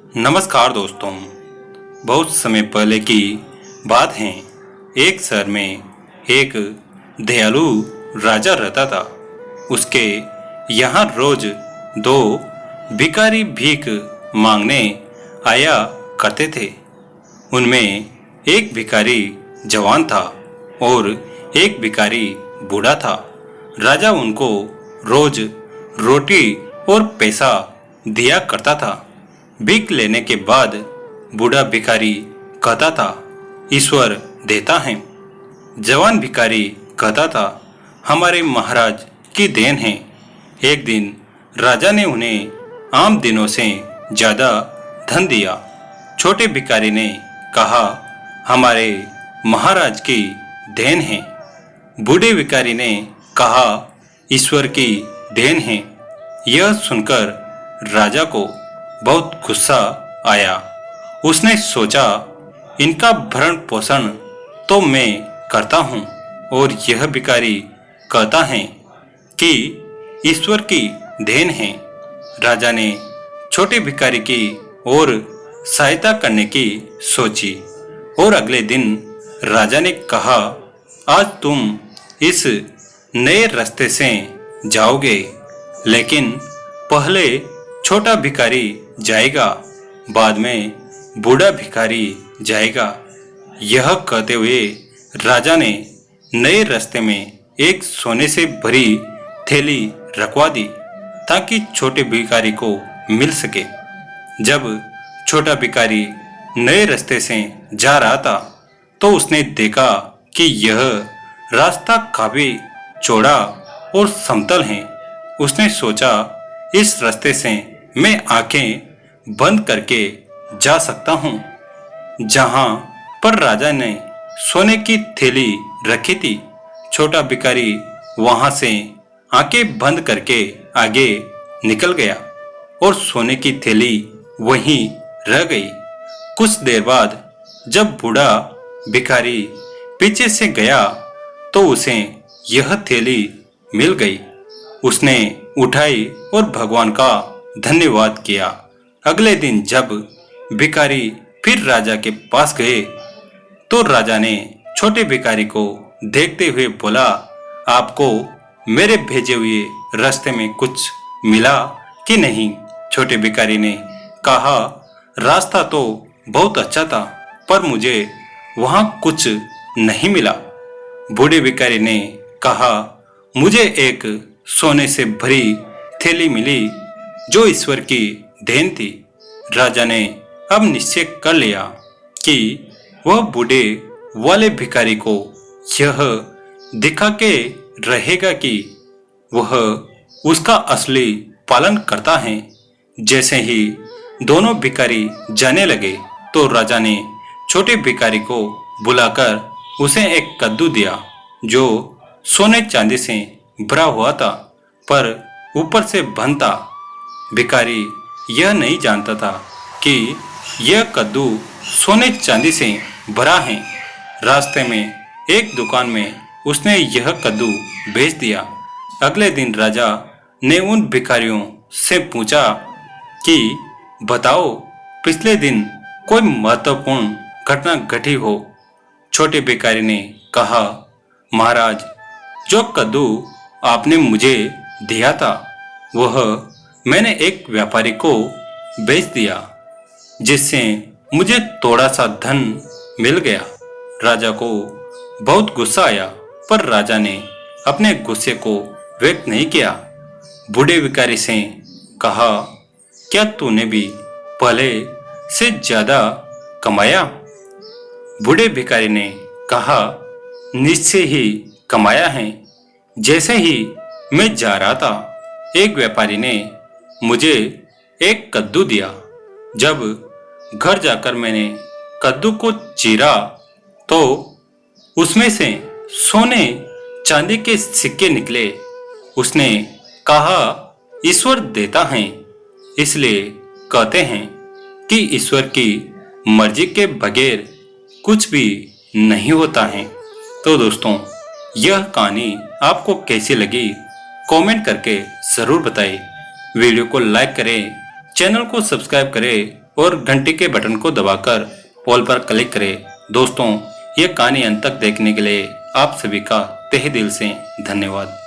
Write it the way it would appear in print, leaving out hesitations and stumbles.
नमस्कार दोस्तों। बहुत समय पहले की बात है। एक शहर में एक दयालु राजा रहता था। उसके यहाँ रोज दो भिखारी भीख मांगने आया करते थे। उनमें एक भिखारी जवान था और एक भिखारी बूढ़ा था। राजा उनको रोज रोटी और पैसा दिया करता था। भीख लेने के बाद बूढ़ा भिखारी कहता था, ईश्वर देता है। जवान भिखारी कहता था, हमारे महाराज की देन है। एक दिन राजा ने उन्हें आम दिनों से ज्यादा धन दिया। छोटे भिखारी ने कहा, हमारे महाराज की देन है। बूढ़े भिखारी ने कहा, ईश्वर की देन है। यह सुनकर राजा को बहुत गुस्सा आया। उसने सोचा, इनका भरण पोषण तो मैं करता हूँ और यह भिखारी कहता है कि ईश्वर की देन है। राजा ने छोटे भिखारी की और सहायता करने की सोची और अगले दिन राजा ने कहा, आज तुम इस नए रास्ते से जाओगे, लेकिन पहले छोटा भिखारी जाएगा, बाद में बूढ़ा भिखारी जाएगा। यह कहते हुए राजा ने नए रास्ते में एक सोने से भरी थैली रखवा दी ताकि छोटे भिखारी को मिल सके। जब छोटा भिखारी नए रास्ते से जा रहा था तो उसने देखा कि यह रास्ता काफी चौड़ा और समतल है। उसने सोचा, इस रास्ते से मैं आंखें बंद करके जा सकता हूँ। जहां पर राजा ने सोने की थैली रखी थी, छोटा भिखारी वहां से आंखें बंद करके आगे निकल गया और सोने की थैली वहीं रह गई। कुछ देर बाद जब बूढ़ा भिखारी पीछे से गया तो उसे यह थैली मिल गई। उसने उठाई और भगवान का धन्यवाद किया। अगले दिन जब भिखारी फिर राजा के पास गए तो राजा ने छोटे भिखारी को देखते हुए बोला, आपको मेरे भेजे हुए रास्ते में कुछ मिला कि नहीं? छोटे भिखारी ने कहा, रास्ता तो बहुत अच्छा था पर मुझे वहां कुछ नहीं मिला। बूढ़े भिखारी ने कहा, मुझे एक सोने से भरी थैली मिली जो ईश्वर की देन थी। राजा ने अब निश्चय कर लिया कि वह बूढ़े वाले भिखारी को यह दिखा के रहेगा कि वह उसका असली पालन करता है। जैसे ही दोनों भिखारी जाने लगे तो राजा ने छोटे भिखारी को बुलाकर उसे एक कद्दू दिया जो सोने चांदी से भरा हुआ था पर ऊपर से बंद था। भिखारी यह नहीं जानता था कि यह कद्दू सोने चांदी से भरा है। रास्ते में एक दुकान में उसने यह कद्दू बेच दिया। अगले दिन राजा ने उन भिखारियों से पूछा कि बताओ, पिछले दिन कोई महत्वपूर्ण घटना घटी हो? छोटे भिखारी ने कहा, महाराज, जो कद्दू आपने मुझे दिया था वह मैंने एक व्यापारी को बेच दिया, जिससे मुझे थोड़ा सा धन मिल गया। राजा को बहुत गुस्सा आया पर राजा ने अपने गुस्से को व्यक्त नहीं किया। बूढ़े भिखारी से कहा, क्या तूने भी पहले से ज्यादा कमाया? बूढ़े भिखारी ने कहा, निश्चय ही कमाया है। जैसे ही मैं जा रहा था एक व्यापारी ने मुझे एक कद्दू दिया। जब घर जाकर मैंने कद्दू को चीरा तो उसमें से सोने चांदी के सिक्के निकले। उसने कहा, ईश्वर देता है, इसलिए कहते हैं कि ईश्वर की मर्जी के बगैर कुछ भी नहीं होता है। तो दोस्तों, यह कहानी आपको कैसी लगी कमेंट करके जरूर बताएं। वीडियो को लाइक करें, चैनल को सब्सक्राइब करें और घंटी के बटन को दबाकर ऑल पर क्लिक करें। दोस्तों, ये कहानी अंत तक देखने के लिए आप सभी का तहे दिल से धन्यवाद।